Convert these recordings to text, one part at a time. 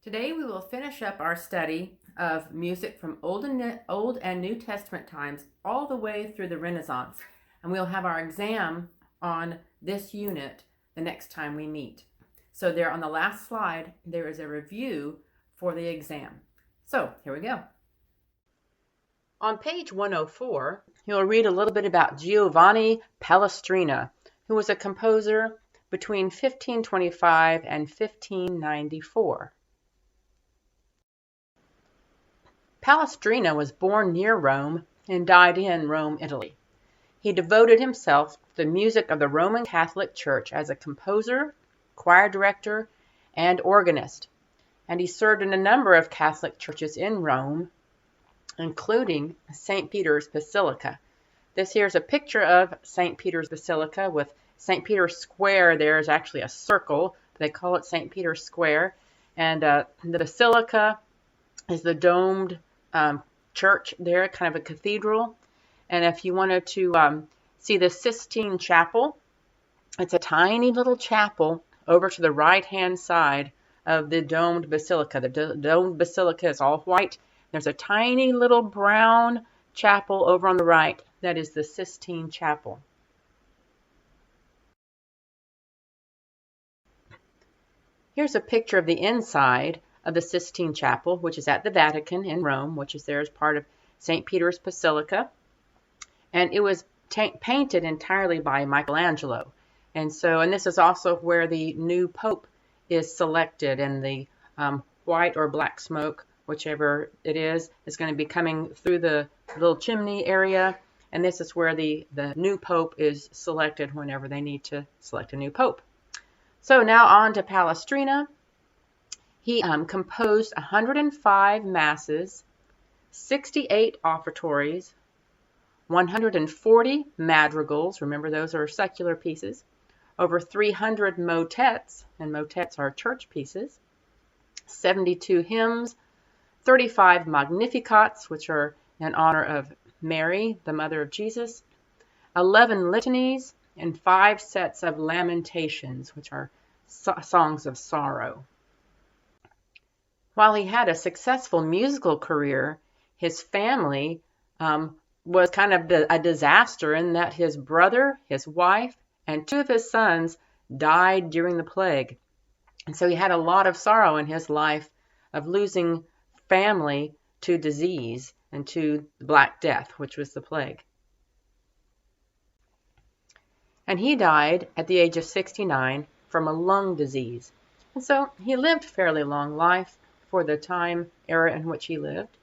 Today we will finish up our study of music from Old and New Testament times all the way through the Renaissance. And we'll have our exam on this unit the next time we meet. So there on the last slide, there is a review for the exam. So here we go. On page 104, you'll read a little bit about Giovanni Palestrina, who was a composer between 1525 and 1594. Palestrina was born near Rome and died in Rome, Italy. He devoted himself to the music of the Roman Catholic Church as a composer, choir director, and organist, and he served in a number of Catholic churches in Rome, including St. Peter's Basilica. This here is a picture of St. Peter's Basilica with St. Peter's Square. There is actually a circle. They call it St. Peter's Square. And the Basilica is the domed church there, kind of a cathedral. And if you wanted to see the Sistine Chapel, it's a tiny little chapel over to the right-hand side of the domed basilica. The domed basilica is all white. There's a tiny little brown chapel over on the right. That is the Sistine Chapel. Here's a picture of the inside of the Sistine Chapel, which is at the Vatican in Rome, which is there as part of St. Peter's Basilica. And it was painted entirely by Michelangelo. And this is also where the new Pope is selected, and the white or black smoke, whichever it is going to be coming through the little chimney area. And this is where the new Pope is selected whenever they need to select a new Pope. So now on to Palestrina. He composed 105 masses, 68 offertories, 140 madrigals, remember those are secular pieces, over 300 motets, and motets are church pieces, 72 hymns, 35 magnificats, which are in honor of Mary, the mother of Jesus, 11 litanies, and 5 sets of lamentations, which are songs of sorrow. While he had a successful musical career, his family was kind of a disaster in that his brother, his wife, and 2 of his sons died during the plague. And so he had a lot of sorrow in his life of losing family to disease and to the Black Death, which was the plague. And he died at the age of 69 from a lung disease. And so he lived a fairly long life for the time era in which he lived.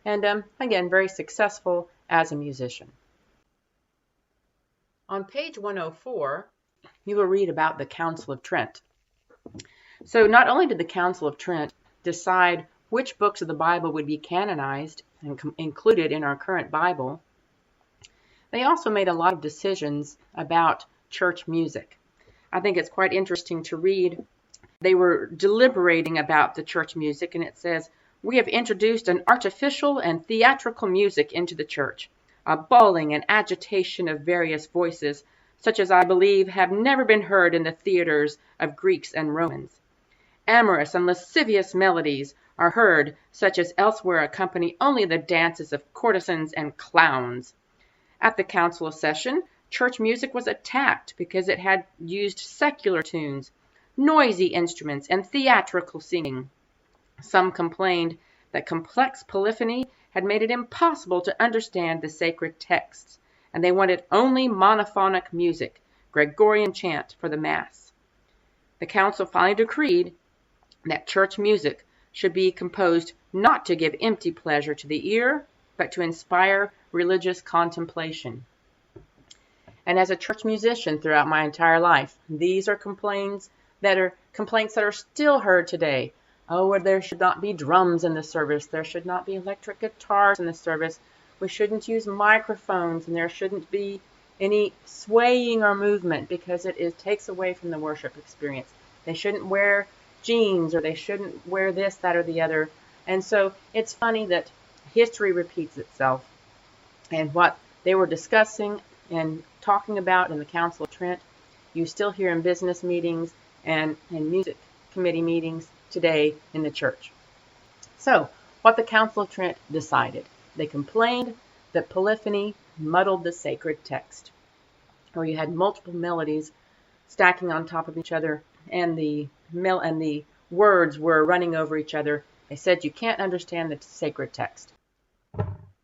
And again, very successful as a musician. On page 104, you will read about the Council of Trent. So not only did the Council of Trent decide which books of the Bible would be canonized and included in our current Bible, they also made a lot of decisions about church music. I think it's quite interesting to read. They were deliberating about the church music, and it says, "We have introduced an artificial and theatrical music into the church, a bawling and agitation of various voices, such as I believe have never been heard in the theaters of Greeks and Romans. Amorous and lascivious melodies are heard, such as elsewhere accompany only the dances of courtesans and clowns." At the council session, church music was attacked because it had used secular tunes, noisy instruments, and theatrical singing. Some complained that complex polyphony had made it impossible to understand the sacred texts, and they wanted only monophonic music, Gregorian chant, for the Mass. The council finally decreed that church music should be composed not to give empty pleasure to the ear, but to inspire religious contemplation. And as a church musician throughout my entire life, these are complaints that are still heard today. Oh, there should not be drums in the service. There should not be electric guitars in the service. We shouldn't use microphones, and there shouldn't be any swaying or movement because it takes away from the worship experience. They shouldn't wear jeans, or they shouldn't wear this, that, or the other. And so it's funny that history repeats itself. And what they were discussing and talking about in the Council of Trent, you still hear in business meetings and in music committee meetings today in the church. So, what the Council of Trent decided. They complained that polyphony muddled the sacred text, where you had multiple melodies stacking on top of each other, and the words were running over each other. They said you can't understand the sacred text.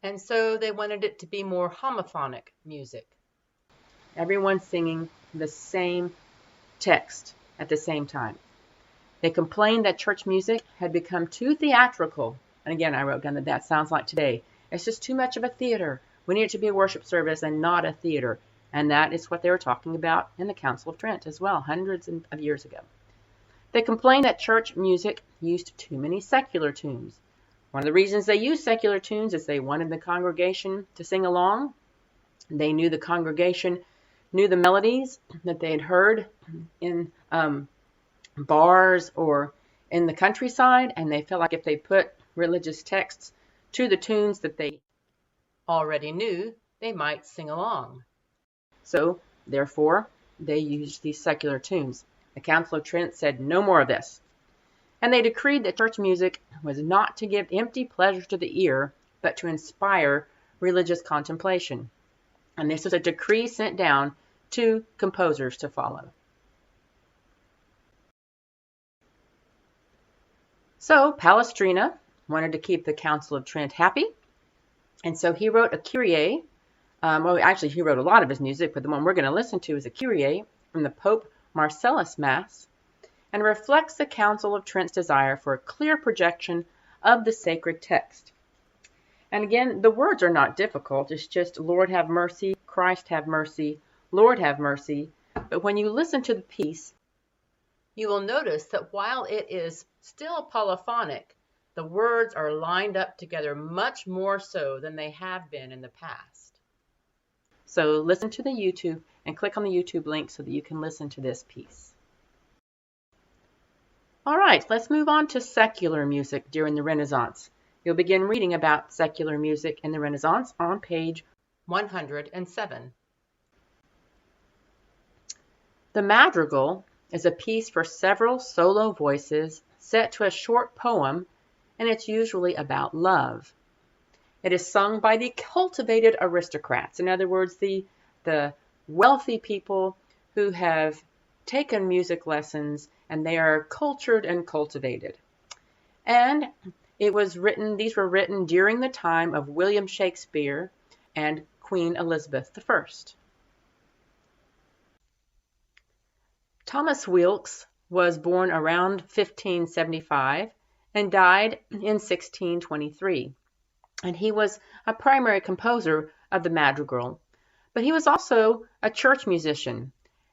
And so they wanted it to be more homophonic music. Everyone singing the same text at the same time. They complained that church music had become too theatrical. And again, I wrote down that sounds like today. It's just too much of a theater. We need it to be a worship service and not a theater. And that is what they were talking about in the Council of Trent as well, hundreds of years ago. They complained that church music used too many secular tunes. One of the reasons they used secular tunes is they wanted the congregation to sing along. They knew the congregation knew the melodies that they had heard in bars or in the countryside, and they felt like if they put religious texts to the tunes that they already knew, they might sing along. So, therefore, they used these secular tunes. The Council of Trent said no more of this. And they decreed that church music was not to give empty pleasure to the ear, but to inspire religious contemplation. And this was a decree sent down to composers to follow. So Palestrina wanted to keep the Council of Trent happy, and so he wrote a Kyrie. Well, actually, he wrote a lot of his music, but the one we're going to listen to is a Kyrie from the Pope Marcellus Mass, and reflects the Council of Trent's desire for a clear projection of the sacred text. And again, the words are not difficult. It's just, Lord have mercy, Christ have mercy, Lord have mercy. But when you listen to the piece, you will notice that while it is still polyphonic, the words are lined up together much more so than they have been in the past. So listen to the YouTube and click on the YouTube link so that you can listen to this piece. All right, let's move on to secular music during the Renaissance. You'll begin reading about secular music in the Renaissance on page 107. The madrigal is a piece for several solo voices set to a short poem, and it's usually about love. It is sung by the cultivated aristocrats, in other words, the wealthy people who have taken music lessons and they are cultured and cultivated. And these were written during the time of William Shakespeare and Queen Elizabeth I. Thomas Weelkes was born around 1575 and died in 1623. And he was a primary composer of the madrigal, but he was also a church musician.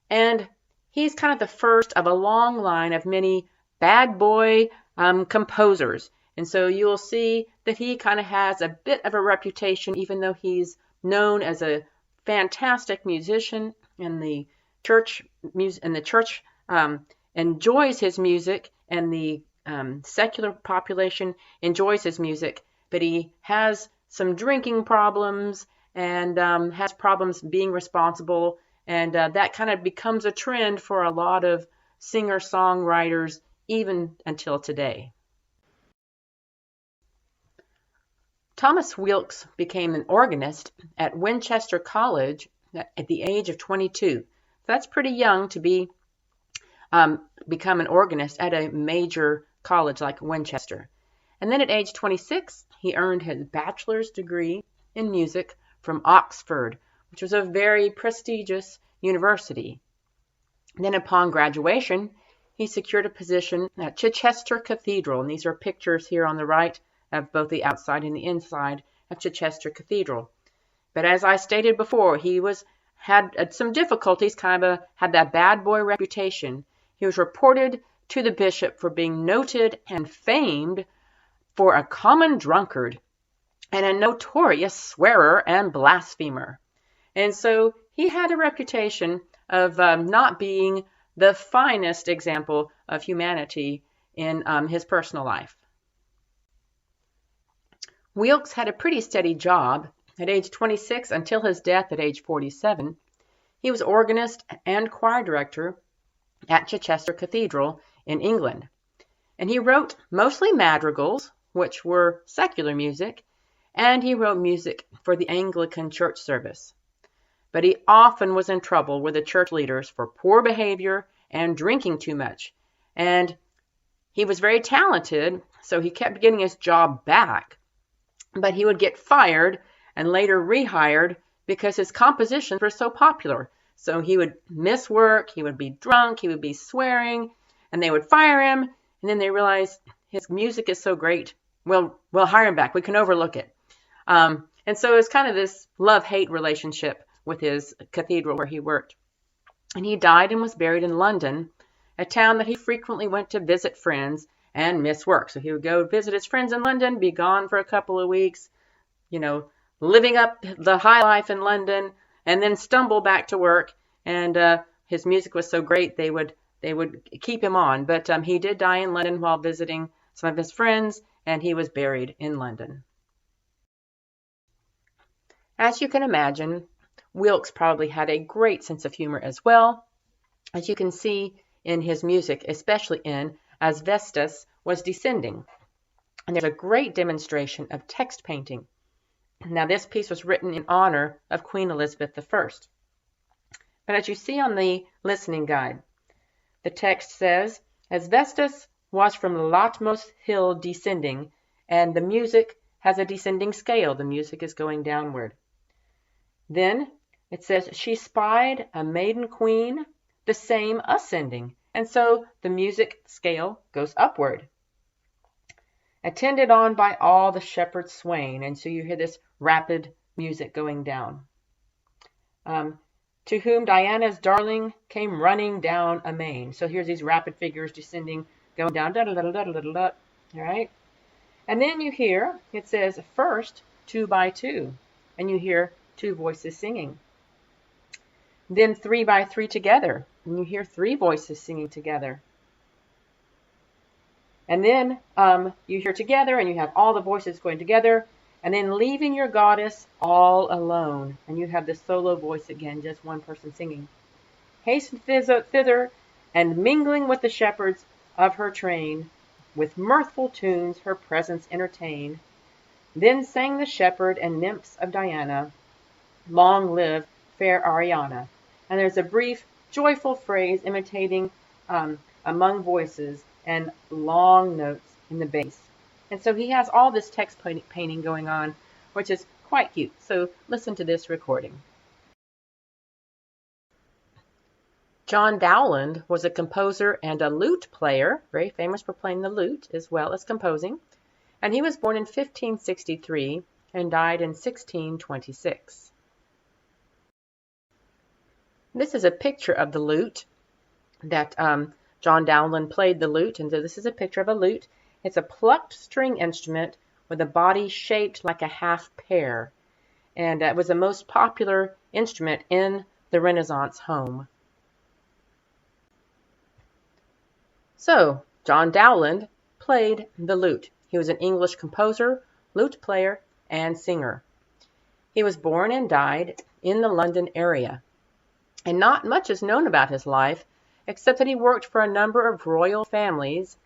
And he's kind of the first of a long line of many bad boy composers. And so you'll see that he kind of has a bit of a reputation, even though he's known as a fantastic musician, and the church enjoys his music, and the secular population enjoys his music. But he has some drinking problems and has problems being responsible, and that kind of becomes a trend for a lot of singer-songwriters even until today. Thomas Weelkes became an organist at Winchester College at the age of 22. That's pretty young to become an organist at a major college like Winchester. And then at age 26, he earned his bachelor's degree in music from Oxford, which was a very prestigious university. And then upon graduation, he secured a position at Chichester Cathedral. And these are pictures here on the right of both the outside and the inside of Chichester Cathedral. But as I stated before, he had some difficulties, had that bad boy reputation. He was reported to the bishop for being noted and famed for a common drunkard and a notorious swearer and blasphemer. And so he had a reputation of not being the finest example of humanity in his personal life. Weelkes had a pretty steady job. At age 26 until his death at age 47, he was organist and choir director at Chichester Cathedral in England. And he wrote mostly madrigals, which were secular music, and he wrote music for the Anglican church service. But he often was in trouble with the church leaders for poor behavior and drinking too much. And he was very talented, so he kept getting his job back. But he would get fired and later rehired because his compositions were so popular. So he would miss work, he would be drunk, he would be swearing, and they would fire him. And then they realized his music is so great, we'll hire him back. We can overlook it. And so it's kind of this love-hate relationship with his cathedral where he worked. And he died and was buried in London, a town that he frequently went to visit friends and miss work. So he would go visit his friends in London, be gone for a couple of weeks, living up the high life in London, and then stumble back to work. And his music was so great, they would keep him on. But he did die in London while visiting some of his friends, and he was buried in London. As you can imagine, Wilkes probably had a great sense of humor as well, as you can see in his music, especially in As Vestas Was Descending. And there's a great demonstration of text painting. Now, this piece was written in honor of Queen Elizabeth I. But as you see on the listening guide, the text says, As Vestas was from Latmos hill descending, and the music has a descending scale. The music is going downward. Then it says, She spied a maiden queen, the same ascending. And so the music scale goes upward. Attended on by all the shepherds swain. And so you hear this rapid music going down. To whom Diana's darling came running down amain. So here's these rapid figures descending, going down. Da, da, da, da, da, da, da, all right. And then you hear, it says, first 2 by 2. And you hear 2 voices singing. Then 3 by 3 together. And you hear 3 voices singing together. And then you hear together, and you have all the voices going together. And then leaving your goddess all alone. And you have this solo voice again, just one person singing. Hasten thither, and mingling with the shepherds of her train, with mirthful tunes her presence entertain. Then sang the shepherd and nymphs of Diana, Long live fair Ariana. And there's a brief, joyful phrase imitating among voices and long notes in the bass. And so he has all this text painting going on, which is quite cute. So listen to this recording. John Dowland was a composer and a lute player, very famous for playing the lute as well as composing. And he was born in 1563 and died in 1626. This is a picture of the lute that John Dowland played the lute. And so this is a picture of a lute. It's a plucked string instrument with a body shaped like a half pear. And it was the most popular instrument in the Renaissance home. So, John Dowland played the lute. He was an English composer, lute player, and singer. He was born and died in the London area. And not much is known about his life, except that he worked for a number of royal families,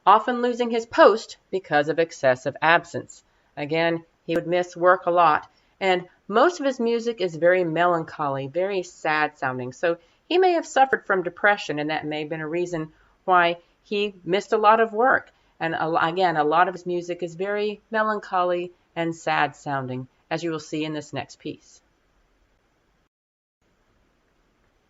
often losing his post because of excessive absence. Again, he would miss work a lot, and most of his music is very melancholy, very sad sounding. So he may have suffered from depression, and that may have been a reason why he missed a lot of work. And again, a lot of his music is very melancholy and sad sounding, as you will see in this next piece.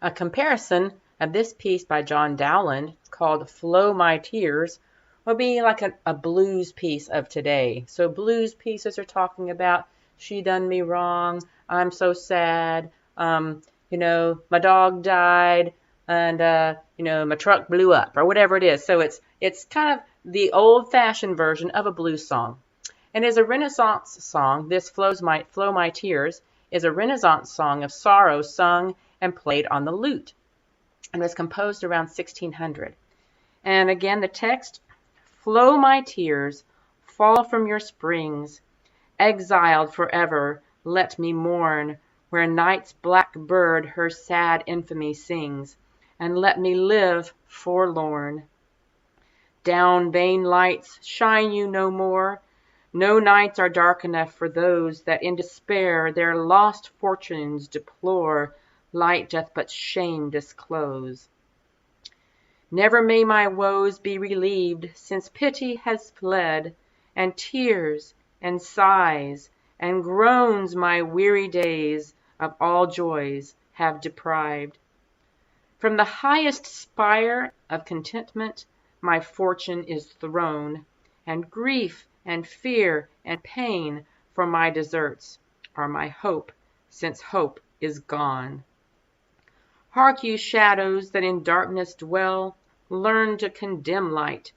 A comparison of this piece by John Dowland, called Flow My Tears, would be like a blues piece of today. So blues pieces are talking about, she done me wrong, I'm so sad, my dog died, and my truck blew up, or whatever it is. So it's kind of the old-fashioned version of a blues song. And as a Renaissance song, this Flow My Tears is a Renaissance song of sorrow sung and played on the lute, and was composed around 1600. And again, the text, Flow my tears, fall from your springs, exiled forever, let me mourn, where night's black bird her sad infamy sings, and let me live forlorn. down, vain lights, shine you no more. No nights are dark enough for those that in despair their lost fortunes deplore. Light doth but shame disclose. Never may my woes be relieved, since pity has fled, and tears, and sighs, and groans my weary days of all joys have deprived. From the highest spire of contentment my fortune is thrown, and grief and fear and pain for my deserts are my hope, since hope is gone. Hark you, shadows that in darkness dwell, learn to condemn light.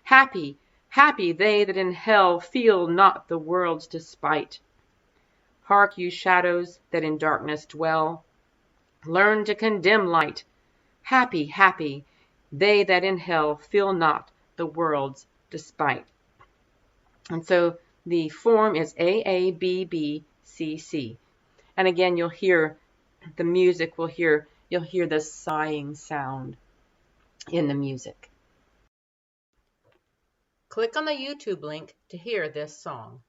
Happy, happy they that in hell feel not the world's despite. Hark you, shadows that in darkness dwell, learn to condemn light. Happy, happy they that in hell feel not the world's despite. And so the form is AABBCC. And again, you'll hear the music, you'll hear the sighing sound in the music. Click on the YouTube link to hear this song.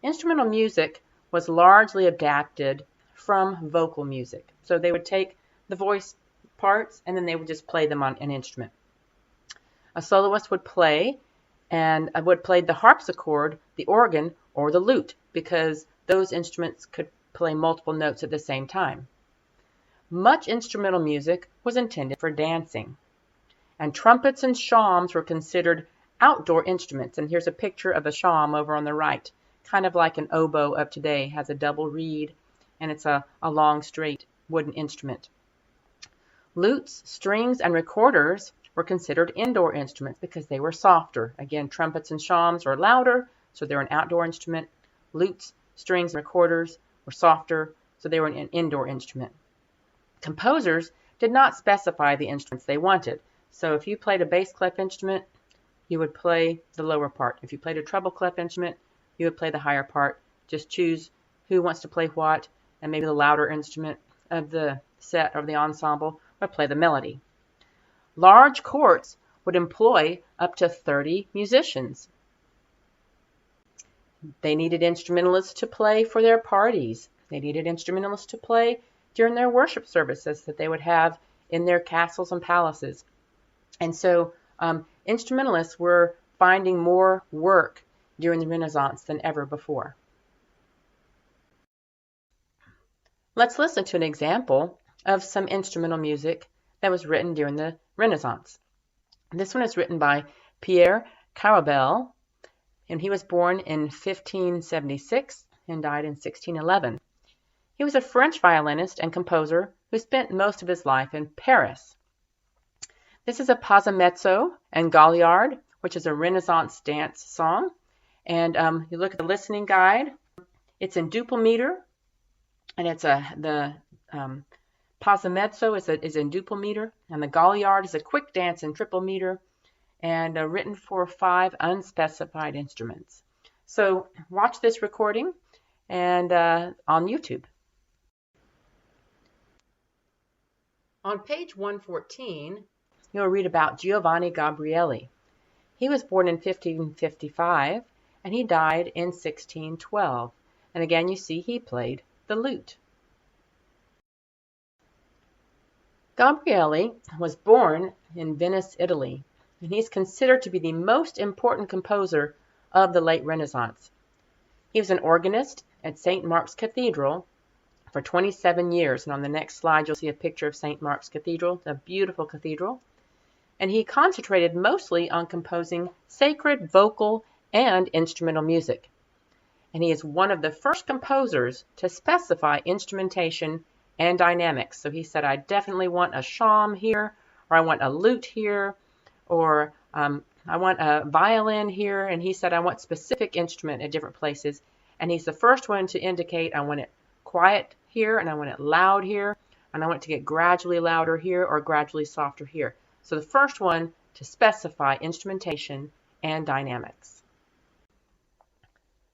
Instrumental music was largely adapted from vocal music. So they would take the voice parts and then they would just play them on an instrument. A soloist would play the harpsichord, the organ, or the lute, because those instruments could play multiple notes at the same time. Much instrumental music was intended for dancing, and trumpets and shawms were considered outdoor instruments. And here's a picture of a shawm over on the right, kind of like an oboe of today, has a double reed, and it's a long, straight wooden instrument. Lutes, strings, and recorders were considered indoor instruments because they were softer. Again, trumpets and shawms are louder, so they're an outdoor instrument. Lutes, strings, and recorders were softer, so they were an indoor instrument. Composers did not specify the instruments they wanted. So if you played a bass clef instrument, you would play the lower part. If you played a treble clef instrument, you would play the higher part. Just choose who wants to play what, and maybe the louder instrument of the set or the ensemble would play the melody. Large courts would employ up to 30 musicians. They needed instrumentalists to play for their parties. They needed instrumentalists to play during their worship services that they would have in their castles and palaces. And so instrumentalists were finding more work during the Renaissance than ever before. Let's listen to an example of some instrumental music that was written during the Renaissance. This one is written by Pierre Carabel, and he was born in 1576 and died in 1611. He was a French violinist and composer who spent most of his life in Paris. This is a Passamezzo and Galliard, which is a Renaissance dance song. And you look at the listening guide. It's in duple meter, and it's the Passamezzo is in duple meter, and the Galliard is a quick dance in triple meter, and written for 5 unspecified instruments. So watch this recording and on YouTube. On page 114, you'll read about Giovanni Gabrieli. He was born in 1555, and he died in 1612. And again, you see he played the lute. Gabrieli was born in Venice, Italy, and he's considered to be the most important composer of the late Renaissance. He was an organist at St. Mark's Cathedral for 27 years, and on the next slide you'll see a picture of St. Mark's Cathedral. It's a beautiful cathedral. And he concentrated mostly on composing sacred, vocal, and instrumental music. And he is one of the first composers to specify instrumentation and dynamics. So he said, I definitely want a shawm here, or I want a lute here, or I want a violin here. And he said, I want specific instrument at different places. And he's the first one to indicate, I want it quiet here, and I want it loud here, and I want it to get gradually louder here or gradually softer here. So the first one to specify instrumentation and dynamics.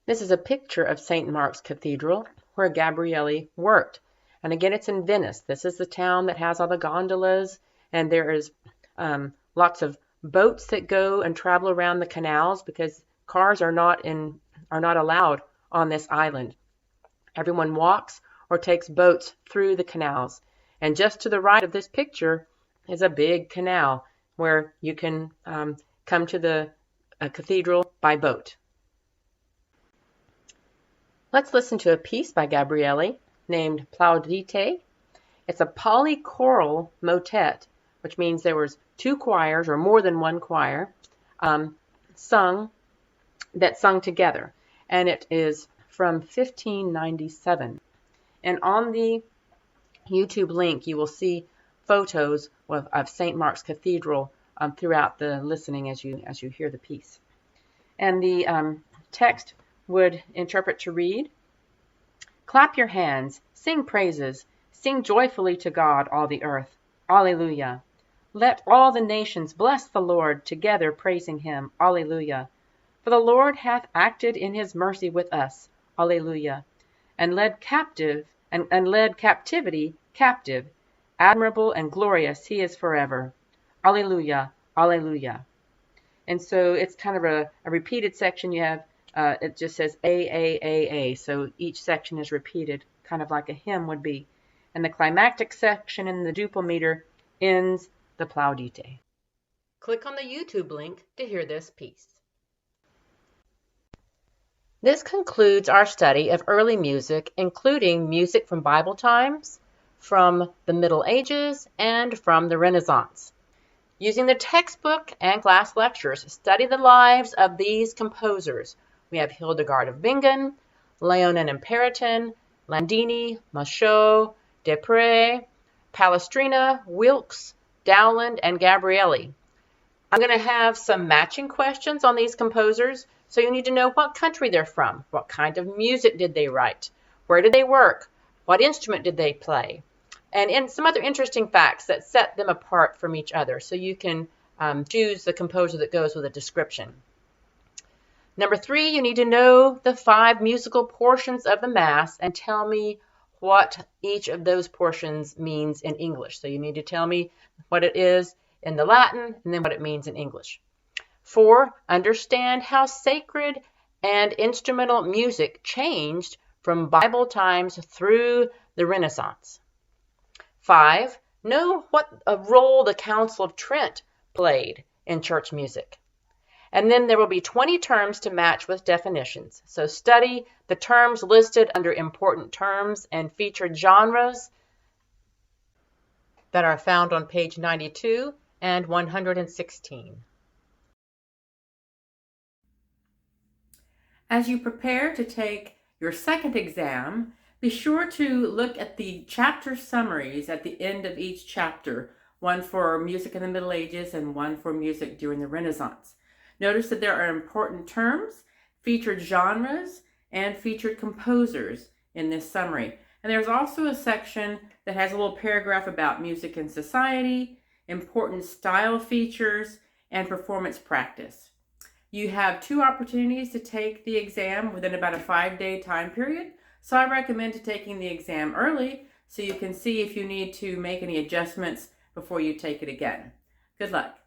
This is a picture of St. Mark's Cathedral where Gabrieli worked. And again, it's in Venice. This is the town that has all the gondolas, and there is lots of boats that go and travel around the canals because cars are not allowed on this island. Everyone walks or takes boats through the canals. And just to the right of this picture is a big canal where you can come to the cathedral by boat. Let's listen to a piece by Gabrieli named Plaudite. It's a polychoral motet, which means there was two choirs or more than one choir sung together. And it is from 1597. And on the YouTube link, you will see photos of St. Mark's Cathedral throughout the listening as you hear the piece. And the text would interpret to read, "Clap your hands, sing praises, sing joyfully to God, all the earth. Alleluia. Let all the nations bless the Lord, together praising him. Alleluia. For the Lord hath acted in his mercy with us. Alleluia. And led captivity captive. Admirable and glorious he is forever. Alleluia. Alleluia." And so it's kind of a repeated section. You have it just says A. So each section is repeated, kind of like a hymn would be. And the climactic section in the duple meter ends the Plaudite. Click on the YouTube link to hear this piece. This concludes our study of early music, including music from Bible times, from the Middle Ages, and from the Renaissance. Using the textbook and class lectures, study the lives of these composers. We have Hildegard of Bingen, Leonin Imperatin, Landini, Machaut, Desprez, Palestrina, Wilkes, Dowland, and Gabrieli. I'm going to have some matching questions on these composers, so you need to know what country they're from, what kind of music did they write, where did they work, what instrument did they play, and some other interesting facts that set them apart from each other, so you can choose the composer that goes with a description. Number 3, you need to know the 5 musical portions of the Mass and tell me what each of those portions means in English. So you need to tell me what it is in the Latin and then what it means in English. 4, understand how sacred and instrumental music changed from Bible times through the Renaissance. 5, know what a role the Council of Trent played in church music. And then there will be 20 terms to match with definitions. So study the terms listed under important terms and featured genres that are found on page 92 and 116. As you prepare to take your second exam, be sure to look at the chapter summaries at the end of each chapter, one for music in the Middle Ages and one for music during the Renaissance. Notice that there are important terms, featured genres, and featured composers in this summary. And there's also a section that has a little paragraph about music in society, important style features, and performance practice. You have 2 opportunities to take the exam within about a 5-day time period. So I recommend taking the exam early so you can see if you need to make any adjustments before you take it again. Good luck.